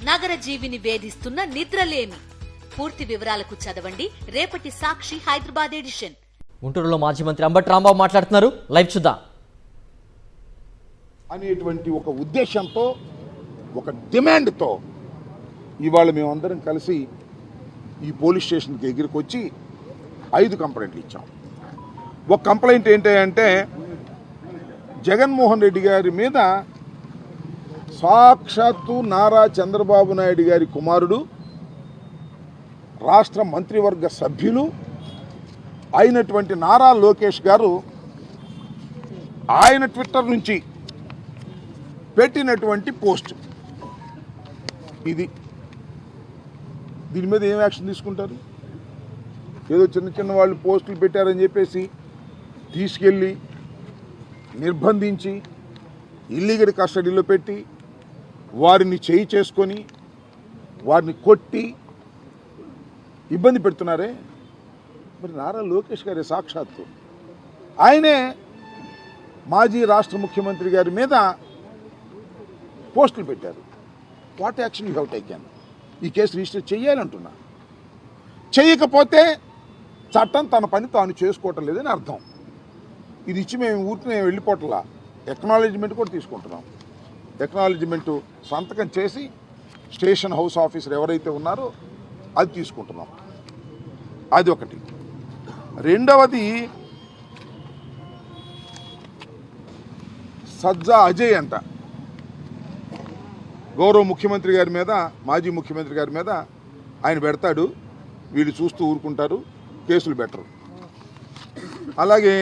నగర జీవిని వేధిస్తున్న నిద్రలేమి. పూర్తి వివరాలకు చదవండి రేపటి సాక్షి హైదరాబాద్ ఎడిషన్. గుంటూరులో మాజీ మంత్రి అంబటి రాంబాబు మాట్లాడుతున్నారు. లైవ్ చూద్దాం. అనేటువంటి ఒక ఉద్దేశంతో, ఒక డిమాండ్తో ఇవాళ మేమందరం కలిసి ఈ పోలీస్ స్టేషన్కి ఎగిరికొచ్చి 5 కంప్లైంట్లు ఇచ్చాం. ఒక కంప్లైంట్ ఏంటంటే జగన్మోహన్ రెడ్డి గారి మీద సాక్షాత్తు నారా చంద్రబాబు నాయుడు గారి కుమారుడు, రాష్ట్ర మంత్రివర్గ సభ్యులు అయినటువంటి నారా లోకేష్ గారు ఆయన ట్విట్టర్ నుంచి పెట్టినటువంటి పోస్ట్ ఇది. దీని మీద ఏం యాక్షన్ తీసుకుంటారు? ఏదో చిన్న చిన్న వాళ్ళు పోస్టులు పెట్టారని చెప్పేసి తీసుకెళ్ళి నిర్బంధించి ఇల్లీగల్ కస్టడీలో పెట్టి వారిని చేయి చేసుకొని వారిని కొట్టి ఇబ్బంది పెడుతున్నారే. మరి నారా లోకేష్ గారి సాక్షాత్తు ఆయనే మాజీ రాష్ట్ర ముఖ్యమంత్రి గారి మీద పోస్టులు పెట్టారు. What action you have taken? ఈ కేసు రిజిస్టర్ చేయాలంటున్నా. చేయకపోతే చట్టం తన పని తాను చేసుకోవటం లేదని అర్థం. ఇది ఇచ్చి మేము ఊరికి వెళ్ళిపోవట్లా, ఎక్నాలెడ్జ్మెంట్ కూడా తీసుకుంటున్నాం. ఎక్నాలెడ్జ్మెంట్ సంతకం చేసి స్టేషన్ హౌస్ ఆఫీసర్ ఎవరైతే ఉన్నారో అది తీసుకుంటున్నాం. అది ఒకటి. రెండవది సజ్జా అజయ్ అంట, గౌరవ ముఖ్యమంత్రి గారి మీద, మాజీ ముఖ్యమంత్రి గారి మీద ఆయన పెడతాడు, వీళ్ళు చూస్తూ ఊరుకుంటారు, కేసులు పెట్టరు. అలాగే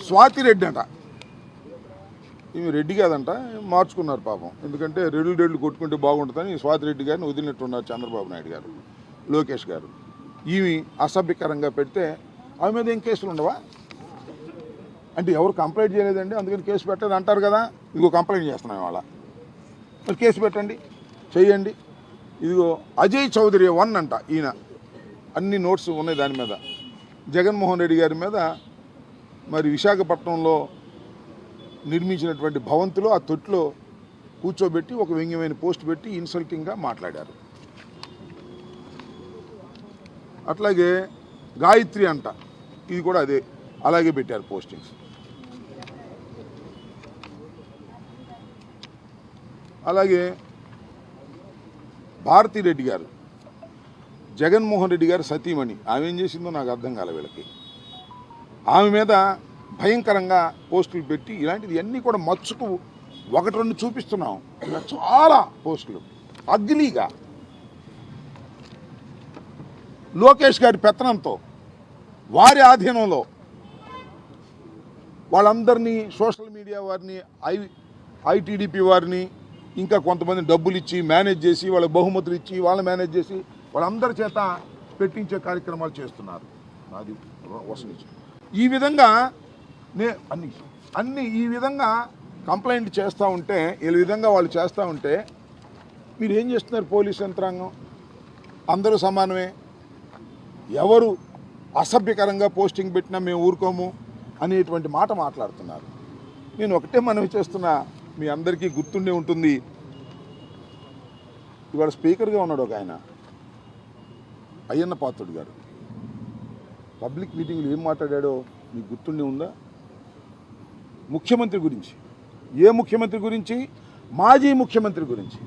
స్వాతి రెడ్డి అంట, ఈమె రెడ్డి కాదంట, మార్చుకున్నారు పాపం. ఎందుకంటే రెడ్లు కొట్టుకుంటే బాగుంటుందని స్వాతి రెడ్డి గారిని వదిలినట్టున్నారు చంద్రబాబు నాయుడు గారు, లోకేష్ గారు. ఈమె అసభ్యకరంగా పెడితే ఆమె మీద ఏం కేసులు ఉండవా? అంటే ఎవరు కంప్లైంట్ చేయలేదండి అందుకని కేసు పెట్టలేదు అంటారు కదా. ఇదిగో కంప్లైంట్ చేస్తున్నాం ఇవాళ, మరి కేసు పెట్టండి, చెయ్యండి. ఇదిగో అజయ్ చౌదరి 1 అంట, ఈయన అన్ని నోట్స్ ఉన్నాయి దాని మీద. జగన్మోహన్ రెడ్డి గారి మీద మరి విశాఖపట్నంలో నిర్మించినటువంటి భవంతిలో ఆ తొట్టులో కూర్చోబెట్టి ఒక వ్యంగ్యమైన పోస్ట్ పెట్టి ఇన్సల్టింగ్గా మాట్లాడారు. అట్లాగే గాయత్రి అంట, ఇది కూడా అదే, అలాగే పెట్టారు పోస్టింగ్స్. అలాగే భారతిరెడ్డి గారు, జగన్మోహన్ రెడ్డి గారు సతీమణి, ఆమె ఏం చేసిందో నాకు అర్థం కాలే వీళ్ళకి. ఆమె మీద భయంకరంగా పోస్టులు పెట్టి ఇలాంటిది అన్నీ కూడా మచ్చుకు 1-2 చూపిస్తున్నాం. ఇలా చాలా పోస్టులు అగ్లీగా లోకేష్ గారి పెత్తనంతో వారి ఆధీనంలో వాళ్ళందరినీ, సోషల్ మీడియా వారిని, ఐటీడీపీ వారిని, ఇంకా కొంతమంది డబ్బులు ఇచ్చి మేనేజ్ చేసి, వాళ్ళ బహుమతులు ఇచ్చి వాళ్ళని మేనేజ్ చేసి వాళ్ళందరి చేత పెట్టించే కార్యక్రమాలు చేస్తున్నారు. అది వసూలు. ఈ విధంగా అన్ని ఈ విధంగా కంప్లైంట్ చేస్తూ ఉంటే, ఈ విధంగా వాళ్ళు చేస్తూ ఉంటే మీరు ఏం చేస్తున్నారు? పోలీస్ యంత్రాంగం అందరూ సమానమే, ఎవరు అసభ్యకరంగా పోస్టింగ్ పెట్టినా మేము ఊరుకోము అనేటువంటి మాట మాట్లాడుతున్నారు. నేను ఒకటే మనవి చేస్తున్నా, మీ అందరికీ గుర్తుండే ఉంటుంది, ఇవాళ స్పీకర్గా ఉన్నాడు ఒక ఆయన, అయ్యన్న పాత్రుడు గారు. పబ్లిక్ మీటింగ్లో ఏం మాట్లాడాడో మీకు గుర్తుండే ఉందా? ముఖ్యమంత్రి గురించి. ఏ ముఖ్యమంత్రి గురించి? మాజీ ముఖ్యమంత్రి గురించి.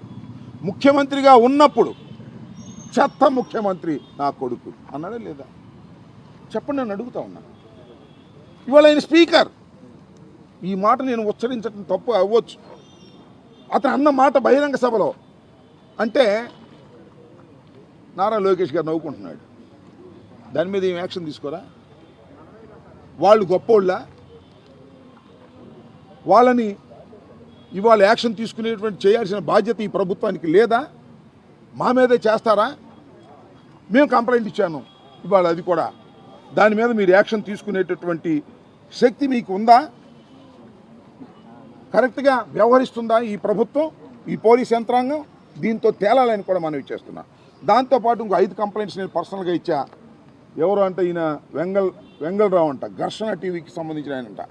ముఖ్యమంత్రిగా ఉన్నప్పుడు చెత్త ముఖ్యమంత్రి నా కొడుకు అన్నాడా లేదా? చెప్పండి, నేను అడుగుతా ఉన్నా. ఇవాళ ఆయన స్పీకర్. ఈ మాట నేను ఉచ్చరించడం తప్పు అవ్వచ్చు, అతను అన్న మాట బహిరంగ సభలో అంటే నారా లోకేష్ గారు నవ్వుకుంటున్నాడు. దాని మీద ఏం యాక్షన్ తీసుకోరా? వాళ్ళు గొప్పోళ్ళ? వాళ్ళని ఇవాళ యాక్షన్ తీసుకునేటువంటి చేయాల్సిన బాధ్యత ఈ ప్రభుత్వానికి లేదా? మా మీదే చేస్తారా? మేము కంప్లైంట్ ఇచ్చాను ఇవాళ, అది కూడా దాని మీద మీరు యాక్షన్ తీసుకునేటటువంటి శక్తి మీకు ఉందా? కరెక్ట్గా వ్యవహరిస్తుందా ఈ ప్రభుత్వం, ఈ పోలీస్ యంత్రాంగం? దీంతో తేలాలని కూడా మనం ఇచ్చేస్తున్నాం. దాంతోపాటు ఇంకో 5 కంప్లైంట్స్ నేను పర్సనల్గా ఇచ్చా. ఎవరు అంటే ఈయన వెంగళరావు అంట, ఘర్షణ టీవీకి సంబంధించిన ఆయనంట.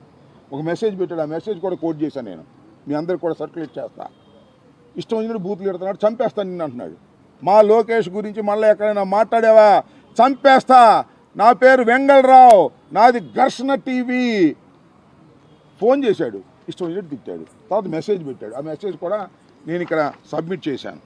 ఒక మెసేజ్ పెట్టాడు, ఆ మెసేజ్ కూడా కోట్ చేశాను నేను. మీ అందరికి కూడా సర్క్యులేట్ చేస్తా. ఇష్టం వచ్చినట్టు బూతులు ఎడుతున్నాడు, చంపేస్తాను నిన్ను అంటున్నాడు. మా లోకేష్ గురించి మళ్ళీ ఎక్కడైనా మాట్లాడావా చంపేస్తా. నా పేరు వెంగళరావు, నాది ఘర్షణ టీవీ. ఫోన్ చేశాడు, ఇష్టం వచ్చినట్టు తిట్టాడు. తర్వాత మెసేజ్ పెట్టాడు, ఆ మెసేజ్ కూడా నేను ఇక్కడ సబ్మిట్ చేశాను.